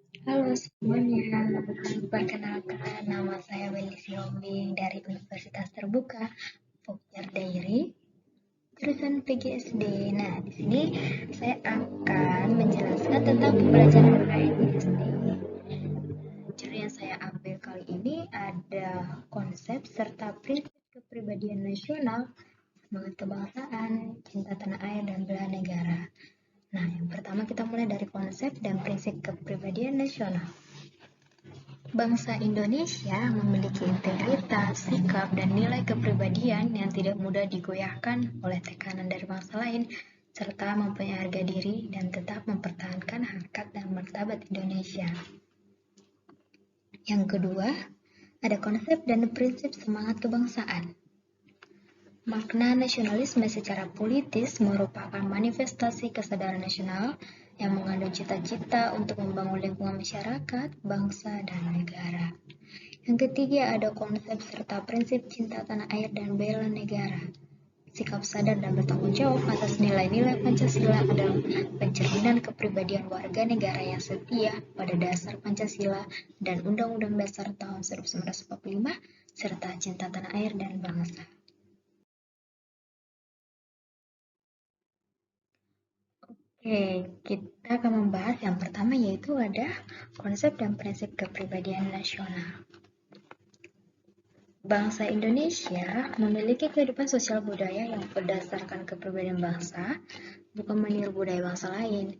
Halo semuanya, perkenalkan nama saya Welly Siombing dari Universitas Terbuka Pokjar Dairi, jurusan PGSD. Nah, di sini saya akan menjelaskan tentang pembelajaran budaya di SD. Judul yang saya ambil kali ini ada konsep serta prinsip kepribadian nasional, semangat kebangsaan, cinta tanah air, dan bela negara. Nah, yang pertama kita mulai dari konsep dan prinsip kepribadian nasional. Bangsa Indonesia memiliki integritas, sikap, dan nilai kepribadian yang tidak mudah digoyahkan oleh tekanan dari bangsa lain, serta mempunyai harga diri dan tetap mempertahankan harkat dan martabat Indonesia. Yang kedua, ada konsep dan prinsip semangat kebangsaan. Makna nasionalisme secara politis merupakan manifestasi kesadaran nasional yang mengandung cita-cita untuk membangun lingkungan masyarakat, bangsa, dan negara. Yang ketiga ada konsep serta prinsip cinta tanah air dan bela negara. Sikap sadar dan bertanggung jawab atas nilai-nilai Pancasila adalah pencerminan kepribadian warga negara yang setia pada dasar Pancasila dan Undang-Undang Dasar tahun 1945 serta cinta tanah air dan bangsa. Oke, kita akan membahas yang pertama yaitu ada konsep dan prinsip kepribadian nasional. Bangsa Indonesia memiliki kehidupan sosial budaya yang berdasarkan kepribadian bangsa, bukan meniru budaya bangsa lain.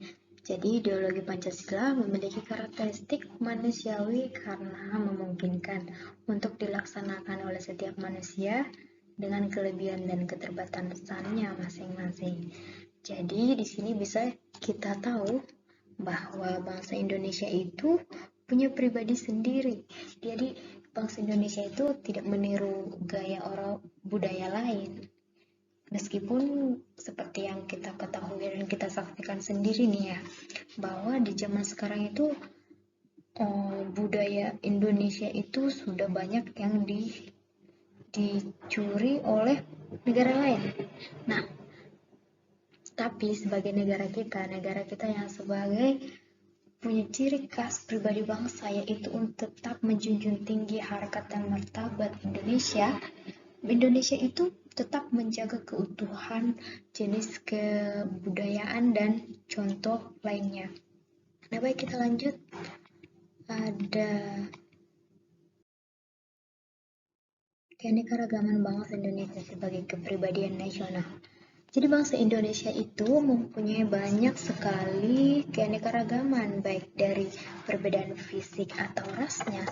Jadi, ideologi Pancasila memiliki karakteristik manusiawi karena memungkinkan untuk dilaksanakan oleh setiap manusia dengan kelebihan dan keterbatasannya masing-masing. Jadi, di sini bisa kita tahu bahwa bangsa Indonesia itu punya pribadi sendiri. Jadi bangsa Indonesia itu tidak meniru gaya orang budaya lain. Meskipun seperti yang kita ketahui dan kita saksikan sendiri nih ya, bahwa di zaman sekarang itu budaya Indonesia itu sudah banyak yang dicuri oleh negara lain. Nah, tapi sebagai negara kita yang sebagai punya ciri khas pribadi bangsa yaitu untuk tetap menjunjung tinggi harkat dan martabat Indonesia. Indonesia itu tetap menjaga keutuhan jenis kebudayaan dan contoh lainnya. Nah, baik kita lanjut. Ada keanekaragaman bangsa Indonesia sebagai kepribadian nasional. Jadi bangsa Indonesia itu mempunyai banyak sekali keanekaragaman, baik dari perbedaan fisik atau rasnya,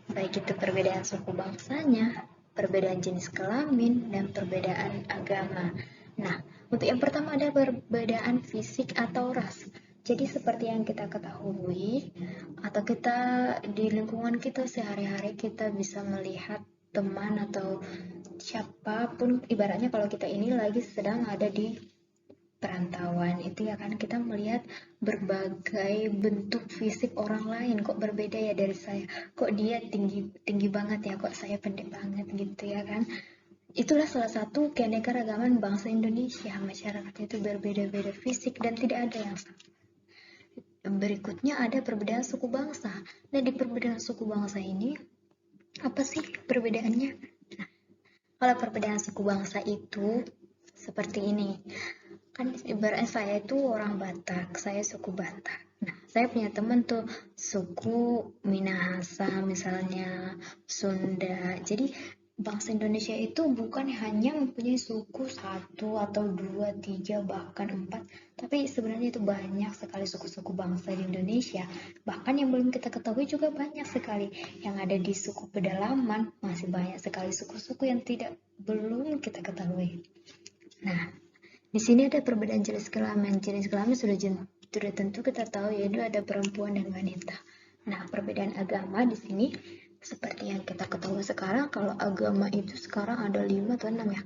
baik itu perbedaan suku bangsanya, perbedaan jenis kelamin, dan perbedaan agama. Nah, untuk yang pertama ada perbedaan fisik atau ras. Jadi seperti yang kita ketahui, atau kita di lingkungan kita sehari-hari kita bisa melihat teman atau siapapun, ibaratnya kalau kita ini lagi sedang ada di perantauan itu ya kan, kita melihat berbagai bentuk fisik orang lain, kok berbeda ya dari saya, kok dia tinggi tinggi banget ya, kok saya pendek banget gitu ya kan. Itulah salah satu keanekaragaman bangsa Indonesia, masyarakatnya itu berbeda-beda fisik dan tidak ada yang sama. Berikutnya ada perbedaan suku bangsa. Nah, di perbedaan suku bangsa ini apa sih perbedaannya? Nah, kalau perbedaan suku bangsa itu seperti ini. Kan ibaratnya saya itu orang Batak, saya suku Batak. Nah, saya punya teman tuh suku Minahasa misalnya, Sunda. Jadi bangsa Indonesia itu bukan hanya mempunyai suku satu atau dua, tiga, bahkan empat, tapi sebenarnya itu banyak sekali suku-suku bangsa di Indonesia. Bahkan yang belum kita ketahui juga banyak sekali. Yang ada di suku pedalaman masih banyak sekali suku-suku yang tidak belum kita ketahui. Nah, di sini ada perbedaan jenis kelamin. Jenis kelamin sudah tentu kita tahu, yaitu ada perempuan dan wanita. Nah, perbedaan agama di sini seperti yang kita ketahui sekarang, kalau agama itu sekarang ada 5 atau 6 ya.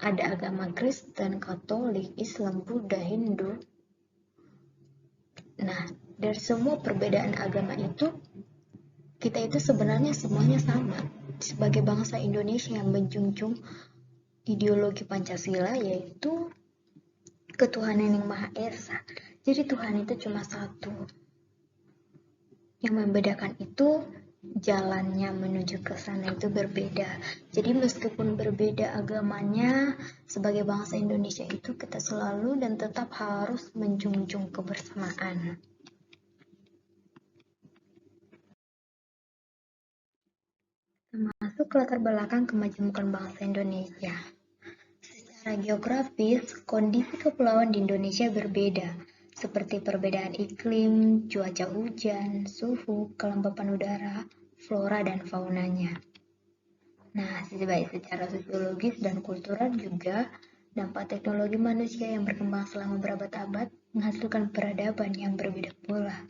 Ada agama Kristen, Katolik, Islam, Buddha, Hindu. Nah, dari semua perbedaan agama itu, kita itu sebenarnya semuanya sama. Sebagai bangsa Indonesia yang menjunjung ideologi Pancasila, yaitu ketuhanan yang Maha Esa. Jadi Tuhan itu cuma satu. Yang membedakan itu jalannya menuju ke sana itu berbeda. Jadi meskipun berbeda agamanya, sebagai bangsa Indonesia itu kita selalu dan tetap harus menjunjung kebersamaan. Termasuk latar belakang kemajemukan bangsa Indonesia. Secara geografis, kondisi kepulauan di Indonesia berbeda, seperti perbedaan iklim, cuaca hujan, suhu, kelembapan udara, flora dan faunanya. Nah, baik secara sosiologis dan kultural juga, dampak teknologi manusia yang berkembang selama berabad-abad menghasilkan peradaban yang berbeda pula.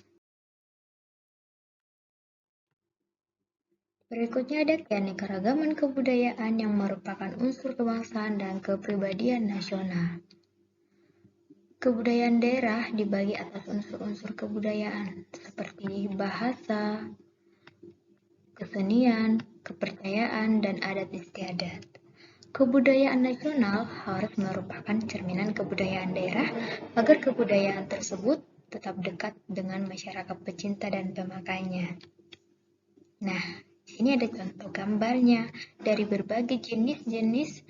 Berikutnya ada keanekaragaman kebudayaan yang merupakan unsur kebangsaan dan kepribadian nasional. Kebudayaan daerah dibagi atas unsur-unsur kebudayaan seperti bahasa, kesenian, kepercayaan, dan adat istiadat. Kebudayaan nasional harus merupakan cerminan kebudayaan daerah agar kebudayaan tersebut tetap dekat dengan masyarakat pecinta dan pemakainya. Nah, ini ada contoh gambarnya dari berbagai jenis-jenis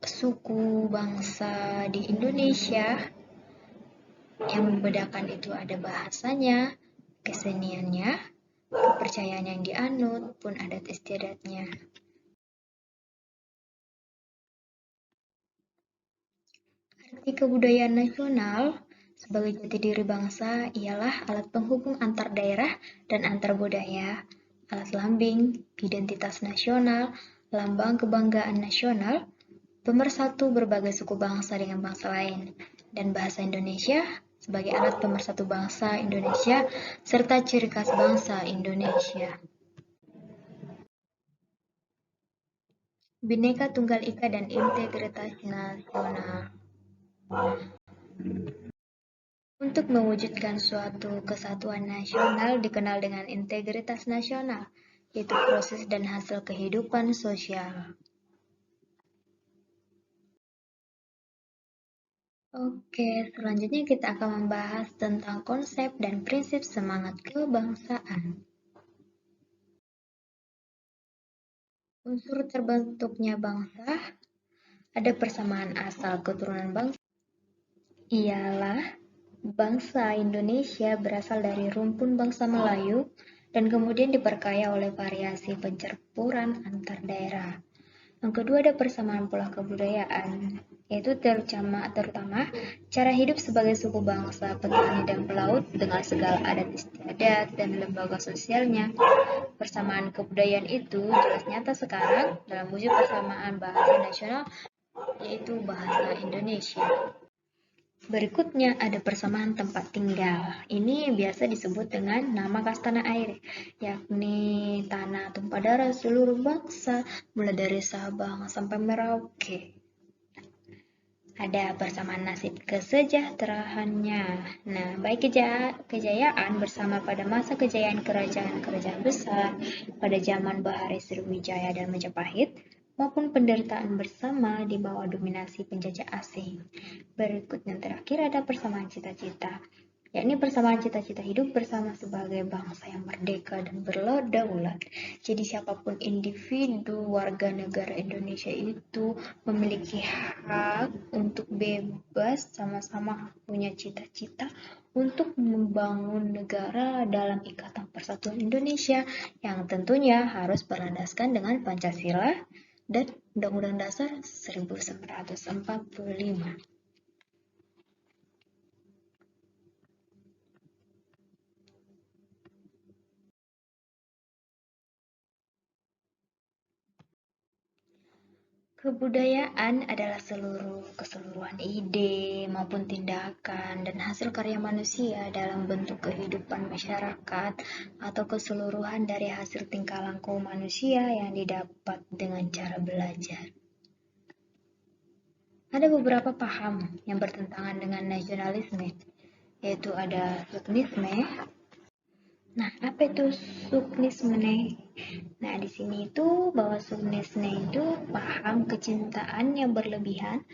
suku bangsa di Indonesia. Yang membedakan itu ada bahasanya, keseniannya, kepercayaan yang dianut, pun adat istiadatnya. Arti kebudayaan nasional sebagai jati diri bangsa ialah alat penghubung antar daerah dan antar budaya, alat lambing, identitas nasional, lambang kebanggaan nasional, pemersatu berbagai suku bangsa dengan bangsa lain, dan bahasa Indonesia sebagai alat pemersatu bangsa Indonesia serta ciri khas bangsa Indonesia. Bhinneka Tunggal Ika dan integritas nasional. Untuk mewujudkan suatu kesatuan nasional dikenal dengan integritas nasional, yaitu proses dan hasil kehidupan sosial. Oke, selanjutnya kita akan membahas tentang konsep dan prinsip semangat kebangsaan. Unsur terbentuknya bangsa, ada persamaan asal keturunan bangsa, ialah bangsa Indonesia berasal dari rumpun bangsa Melayu dan kemudian diperkaya oleh variasi pencampuran antar daerah. Yang kedua ada persamaan pola kebudayaan, yaitu terutama cara hidup sebagai suku bangsa petani dan pelaut dengan segala adat istiadat dan lembaga sosialnya. Persamaan kebudayaan itu jelas nyata sekarang dalam wujud persamaan bahasa nasional, yaitu bahasa Indonesia. Berikutnya ada persamaan tempat tinggal. Ini biasa disebut dengan nama khas tanah air, yakni tanah tumpah darah seluruh bangsa, mulai dari Sabang sampai Merauke. Ada persamaan nasib kesejahteraannya. Nah, baik kejayaan bersama pada masa kejayaan kerajaan-kerajaan besar pada zaman Bahari Sriwijaya dan Majapahit, maupun penderitaan bersama di bawah dominasi penjajah asing. Berikut yang terakhir ada persamaan cita-cita, yakni persamaan cita-cita hidup bersama sebagai bangsa yang merdeka dan berdaulat. Jadi siapapun individu warga negara Indonesia itu memiliki hak untuk bebas sama-sama punya cita-cita untuk membangun negara dalam Ikatan Persatuan Indonesia yang tentunya harus berlandaskan dengan Pancasila dan Undang-Undang Dasar 1945. Kebudayaan adalah keseluruhan ide maupun tindakan dan hasil karya manusia dalam bentuk kehidupan masyarakat atau keseluruhan dari hasil tingkah laku manusia yang didapat dengan cara belajar. Ada beberapa paham yang bertentangan dengan nasionalisme, yaitu ada suknisme. Nah, apa itu suknisme? Nah, di sini itu bahwa suknisme itu paham kecintaan yang berlebihan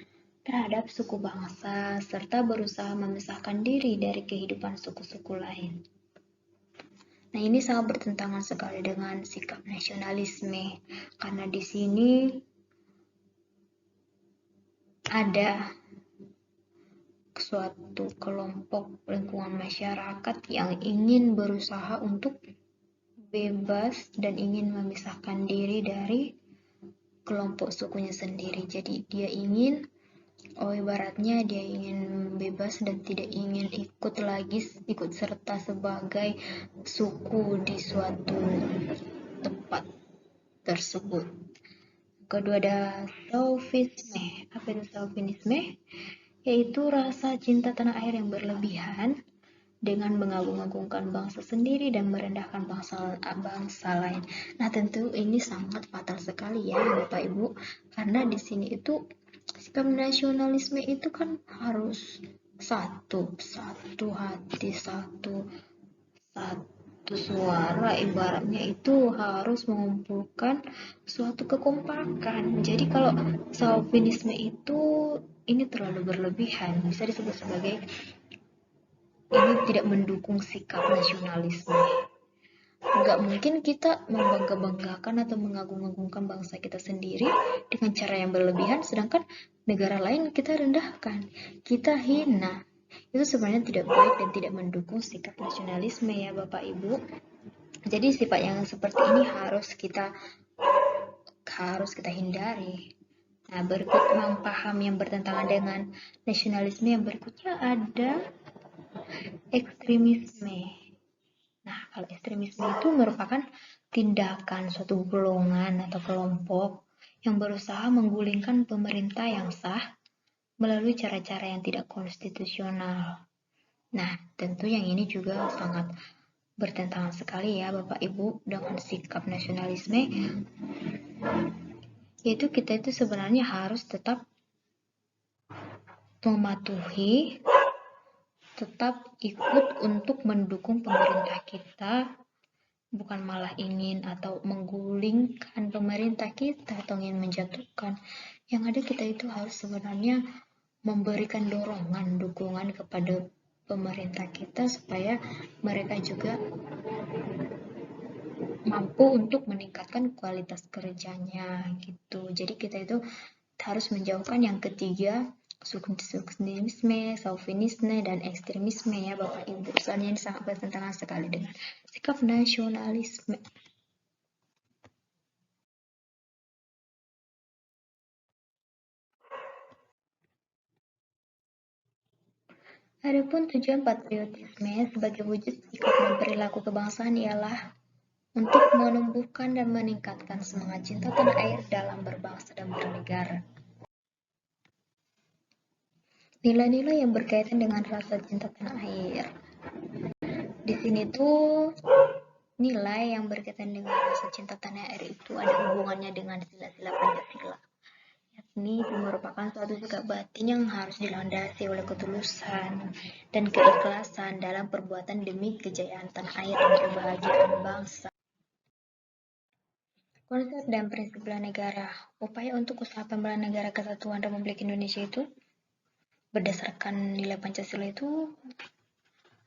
terhadap suku bangsa, serta berusaha memisahkan diri dari kehidupan suku-suku lain. Nah, ini sangat bertentangan sekali dengan sikap nasionalisme, karena di sini ada suatu kelompok lingkungan masyarakat yang ingin berusaha untuk bebas dan ingin memisahkan diri dari kelompok sukunya sendiri. Jadi dia ingin, ibaratnya dia ingin bebas dan tidak ingin ikut serta sebagai suku di suatu tempat tersebut. Kedua ada chauvinisme. Apa itu chauvinisme? Yaitu rasa cinta tanah air yang berlebihan dengan mengagung-agungkan bangsa sendiri dan merendahkan bangsa lain. Nah, tentu ini sangat fatal sekali ya Bapak Ibu, karena di sini itu sikap nasionalisme itu kan harus satu hati, satu suara, ibaratnya itu harus mengumpulkan suatu kekompakan. Jadi kalau chauvinisme itu ini terlalu berlebihan, bisa disebut sebagai ini tidak mendukung sikap nasionalisme. Nggak mungkin kita membangga-banggakan atau mengagung-agungkan bangsa kita sendiri dengan cara yang berlebihan, sedangkan negara lain kita rendahkan, kita hina. Itu sebenarnya tidak baik dan tidak mendukung sikap nasionalisme ya Bapak Ibu. Jadi sifat yang seperti ini harus kita hindari. Nah, berikut paham yang bertentangan dengan nasionalisme yang berikutnya ada ekstremisme. Nah, kalau ekstremisme itu merupakan tindakan suatu golongan atau kelompok yang berusaha menggulingkan pemerintah yang sah melalui cara-cara yang tidak konstitusional. Nah, tentu yang ini juga sangat bertentangan sekali ya Bapak Ibu dengan sikap nasionalisme, yaitu kita itu sebenarnya harus tetap mematuhi, tetap ikut untuk mendukung pemerintah kita, bukan malah ingin atau menggulingkan pemerintah kita atau ingin menjatuhkan. Yang ada kita itu harus sebenarnya memberikan dorongan, dukungan kepada pemerintah kita supaya mereka juga mampu untuk meningkatkan kualitas kerjanya gitu. Jadi kita itu harus menjauhkan yang ketiga, sukunisme, chauvinisme, dan ekstremisme ya Bapak Ibu. Soalnya ini sangat bertentangan sekali dengan sikap nasionalisme. Adapun tujuan patriotisme sebagai wujud sikap dan perilaku kebangsaan ialah untuk menumbuhkan dan meningkatkan semangat cinta tanah air dalam berbangsa dan bernegara. Nilai-nilai yang berkaitan dengan rasa cinta tanah air. Di sini tuh nilai yang berkaitan dengan rasa cinta tanah air itu ada hubungannya dengan sila-sila Pancasila. Yakni itu merupakan suatu sikap batin yang harus dilandasi oleh ketulusan dan keikhlasan dalam perbuatan demi kejayaan tanah air dan kebahagiaan bangsa. Konsep dan prinsip bela negara. Upaya untuk usaha pembelaan negara kesatuan Republik Indonesia itu berdasarkan nilai Pancasila itu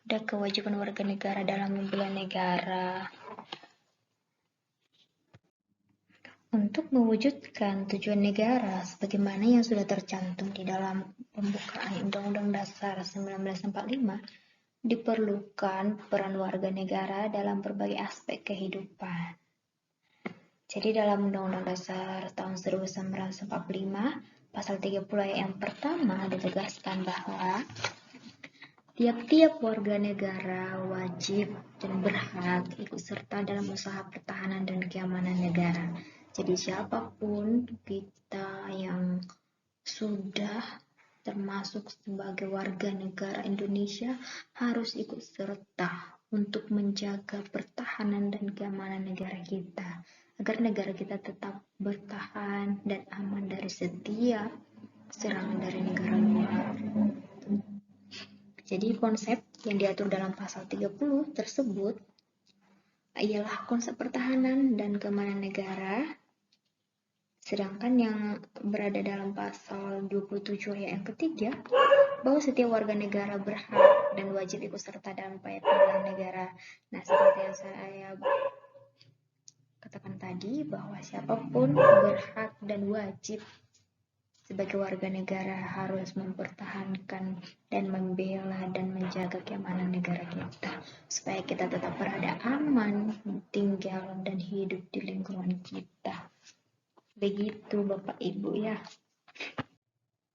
ada kewajiban warga negara dalam membela negara. Untuk mewujudkan tujuan negara sebagaimana yang sudah tercantum di dalam pembukaan Undang-Undang Dasar 1945, diperlukan peran warga negara dalam berbagai aspek kehidupan. Jadi dalam Undang-Undang Dasar tahun 1945, pasal 30 ayat yang pertama ditegaskan bahwa tiap-tiap warga negara wajib dan berhak ikut serta dalam usaha pertahanan dan keamanan negara. Jadi siapapun kita yang sudah termasuk sebagai warga negara Indonesia harus ikut serta untuk menjaga pertahanan dan keamanan negara kita, agar negara kita tetap bertahan dan aman dari setiap serangan dari negara luar. Jadi konsep yang diatur dalam pasal 30 tersebut ialah konsep pertahanan dan keamanan negara Sedangkan yang berada dalam pasal 27 ayat yang ketiga, bahwa setiap warga negara berhak dan wajib ikut serta dalam upaya pembelahan negara. Nah, seperti yang saya katakan tadi, bahwa siapapun berhak dan wajib sebagai warga negara harus mempertahankan dan membela dan menjaga keamanan negara kita, supaya kita tetap berada aman, tinggal dan hidup di lingkungan kita. Begitu Bapak Ibu ya.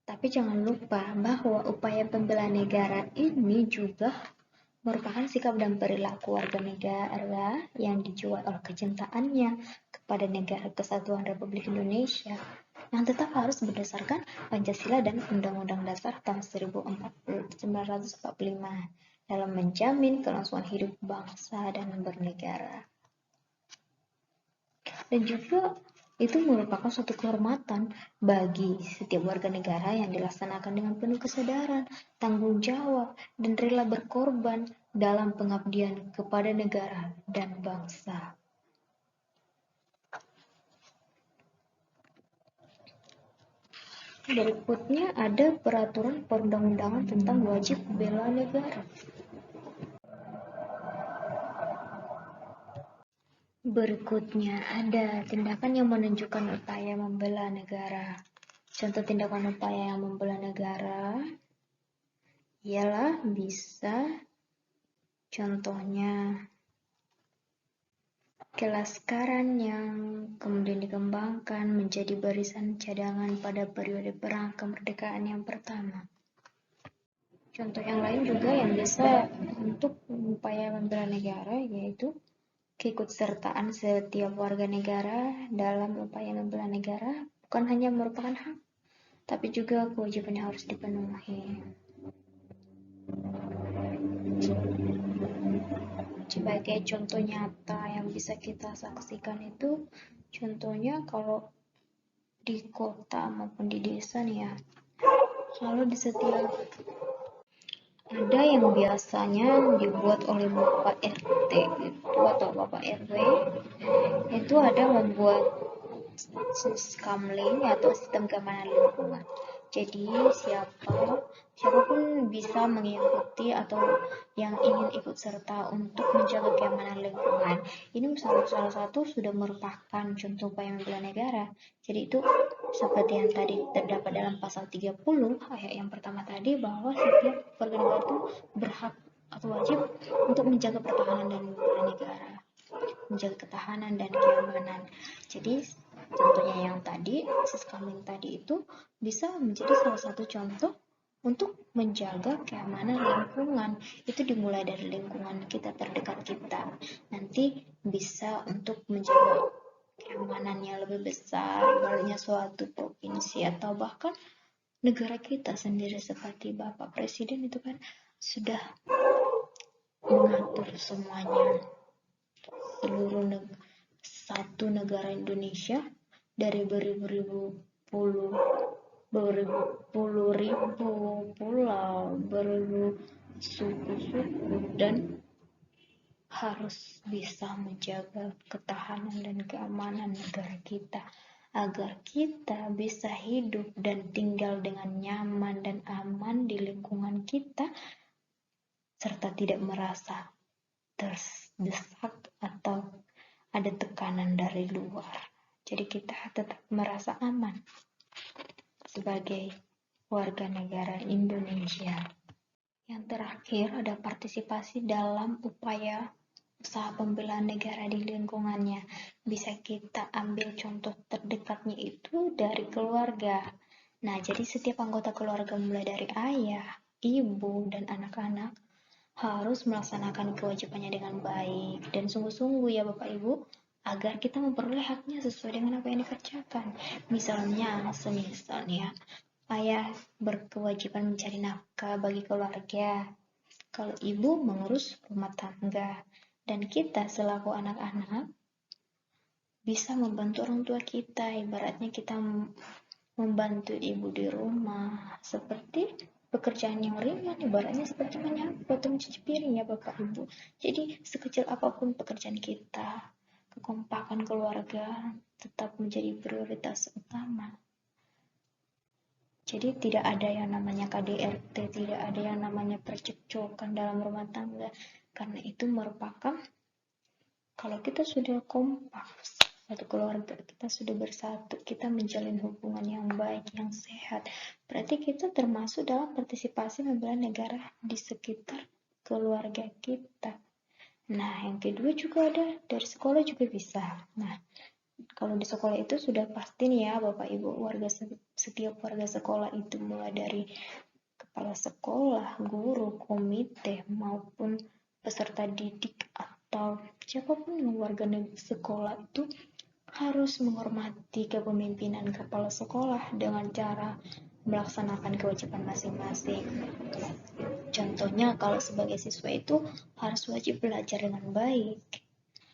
Tapi jangan lupa bahwa upaya pembelaan negara ini juga merupakan sikap dan perilaku warga negara yang dijual oleh kecintaannya kepada Negara Kesatuan Republik Indonesia, yang tetap harus berdasarkan Pancasila dan Undang-Undang Dasar tahun 1945 dalam menjamin kelangsungan hidup bangsa dan bernegara. Dan juga itu merupakan suatu kehormatan bagi setiap warga negara yang dilaksanakan dengan penuh kesadaran, tanggung jawab, dan rela berkorban dalam pengabdian kepada negara dan bangsa. Berikutnya ada peraturan perundang-undangan tentang wajib bela negara. Berikutnya ada tindakan yang menunjukkan upaya membela negara. Contoh tindakan upaya yang membela negara ialah bisa contohnya kelaskaran yang kemudian dikembangkan menjadi barisan cadangan pada periode perang kemerdekaan yang pertama. Contoh yang lain juga yang bisa untuk upaya membela negara yaitu keikutsertaan setiap warga negara dalam upaya membela negara bukan hanya merupakan hak, tapi juga kewajiban yang harus dipenuhi. Sebagai contoh nyata yang bisa kita saksikan itu, contohnya kalau di kota maupun di desa nih ya, kalau di setiap ada yang biasanya dibuat oleh Bapak RT itu atau Bapak RW itu ada membuat skamling atau sistem keamanan lingkungan. Jadi siapapun bisa mengikuti atau yang ingin ikut serta untuk menjaga keamanan lingkungan. Ini salah satu sudah merupakan contoh upaya membela negara. Jadi itu seperti yang tadi terdapat dalam pasal 30 ayat yang pertama tadi, bahwa setiap warga negara itu berhak atau wajib untuk menjaga pertahanan dan membela negara, menjaga ketahanan dan keamanan. Jadi contohnya yang tadi, siskamling tadi itu bisa menjadi salah satu contoh untuk menjaga keamanan lingkungan. Itu dimulai dari lingkungan kita terdekat kita. Nanti bisa untuk menjaga keamanan yang lebih besar, ibaratnya suatu provinsi atau bahkan negara kita sendiri, seperti Bapak Presiden itu kan sudah mengatur semuanya. Seluruh satu negara Indonesia dari beribu-ribu pulau, beribu suku-suku, dan harus bisa menjaga ketahanan dan keamanan negara kita agar kita bisa hidup dan tinggal dengan nyaman dan aman di lingkungan kita serta tidak merasa terdesak atau ada tekanan dari luar. Jadi kita tetap merasa aman sebagai warga negara Indonesia. Yang terakhir ada partisipasi dalam upaya usaha pembelaan negara di lingkungannya. Bisa kita ambil contoh terdekatnya itu dari keluarga. Nah, jadi setiap anggota keluarga mulai dari ayah, ibu, dan anak-anak harus melaksanakan kewajibannya dengan baik dan sungguh-sungguh ya Bapak Ibu, agar kita memperoleh haknya sesuai dengan apa yang dikerjakan. Misalnya, ayah berkewajiban mencari nafkah bagi keluarga, kalau ibu mengurus rumah tangga, dan kita selaku anak-anak bisa membantu orang tua kita, ibaratnya kita membantu ibu di rumah, seperti pekerjaan yang ringan, ibaratnya seperti menyapu atau mencuci piring ya Bapak Ibu. Jadi sekecil apapun pekerjaan kita, kekompakan keluarga tetap menjadi prioritas utama. Jadi tidak ada yang namanya KDRT, tidak ada yang namanya percekcokan dalam rumah tangga. Karena itu merupakan, kalau kita sudah kompak, satu keluarga, kita sudah bersatu, kita menjalin hubungan yang baik, yang sehat, berarti kita termasuk dalam partisipasi membela negara di sekitar keluarga kita. Nah, yang kedua juga ada, dari sekolah juga bisa. Nah, kalau di sekolah itu sudah pasti nih ya Bapak Ibu, setiap warga sekolah itu mulai dari kepala sekolah, guru, komite, maupun peserta didik atau siapapun yang warga sekolah itu harus menghormati kepemimpinan kepala sekolah dengan cara melaksanakan kewajiban masing-masing. Contohnya kalau sebagai siswa itu harus wajib belajar dengan baik.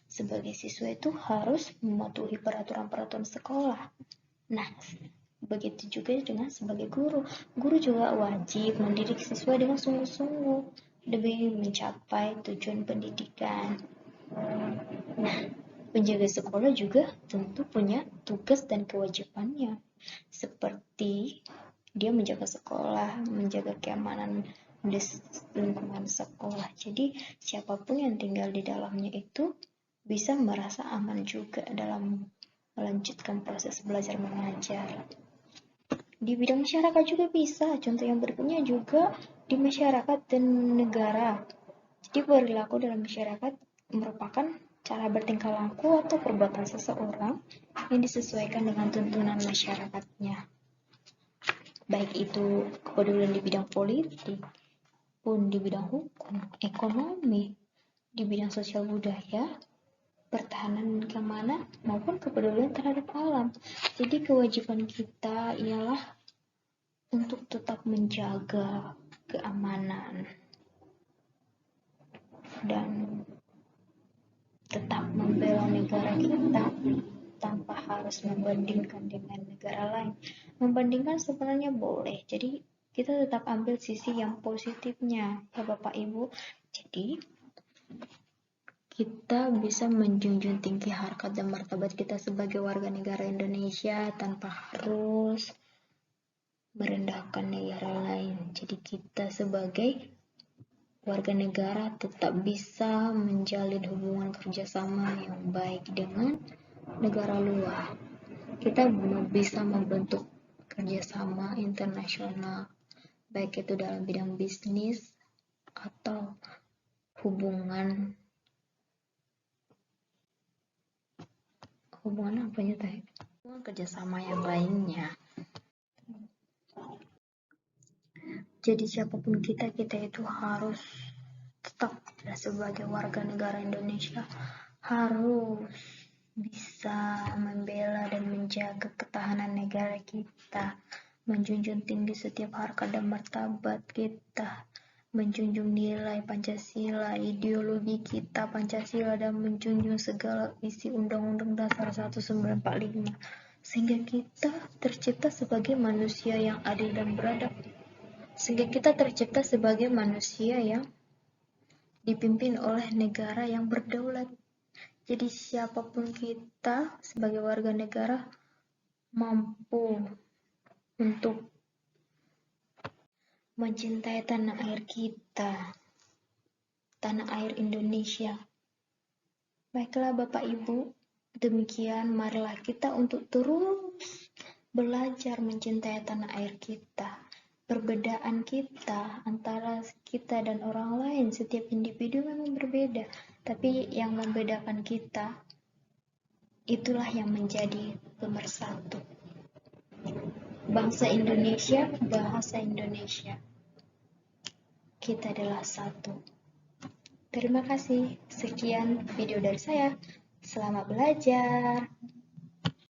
Sebagai siswa itu harus mematuhi peraturan-peraturan sekolah. Nah, begitu juga dengan sebagai guru. Guru juga wajib mendidik siswa dengan sungguh-sungguh demi mencapai tujuan pendidikan. Nah, penjaga sekolah juga tentu punya tugas dan kewajibannya, seperti dia menjaga sekolah, menjaga keamanan di lingkungan sekolah. Jadi siapapun yang tinggal di dalamnya itu bisa merasa aman juga dalam melanjutkan proses belajar mengajar. Di bidang masyarakat juga bisa, contoh yang berikutnya juga di masyarakat dan negara. Jadi perilaku dalam masyarakat merupakan cara bertingkah laku atau perbuatan seseorang yang disesuaikan dengan tuntunan masyarakatnya. Baik itu kepedulian di bidang politik, pun di bidang hukum, ekonomi, di bidang sosial budaya, pertahanan dan keamanan, maupun kepedulian terhadap alam. Jadi kewajiban kita ialah untuk tetap menjaga keamanan dan tetap membela negara kita tanpa harus membandingkan dengan negara lain. Membandingkan sebenarnya boleh, jadi kita tetap ambil sisi yang positifnya ya Bapak Ibu. Jadi kita bisa menjunjung tinggi harkat dan martabat kita sebagai warga negara Indonesia tanpa harus merendahkan negara lain. Jadi kita sebagai warga negara tetap bisa menjalin hubungan kerjasama yang baik dengan negara luar. Kita bisa membentuk kerjasama internasional, baik itu dalam bidang bisnis atau hubungan apanya teh? Hubungan kerjasama yang lainnya. Jadi siapapun kita itu harus tetap sebagai warga negara Indonesia harus bisa membela dan menjaga ketahanan negara kita, menjunjung tinggi setiap harkat dan martabat kita, menjunjung nilai Pancasila, ideologi kita Pancasila, dan menjunjung segala isi Undang-Undang Dasar 1945, sehingga kita tercipta sebagai manusia yang adil dan beradab, sehingga kita tercipta sebagai manusia yang dipimpin oleh negara yang berdaulat. Jadi siapapun kita sebagai warga negara mampu untuk mencintai tanah air kita, tanah air Indonesia. Baiklah Bapak Ibu, demikian marilah kita untuk terus belajar mencintai tanah air kita. Perbedaan kita antara kita dan orang lain, setiap individu memang berbeda, tapi yang membedakan kita itulah yang menjadi pemersatu. Bangsa Indonesia, bahasa Indonesia. Kita adalah satu. Terima kasih. Sekian video dari saya. Selamat belajar.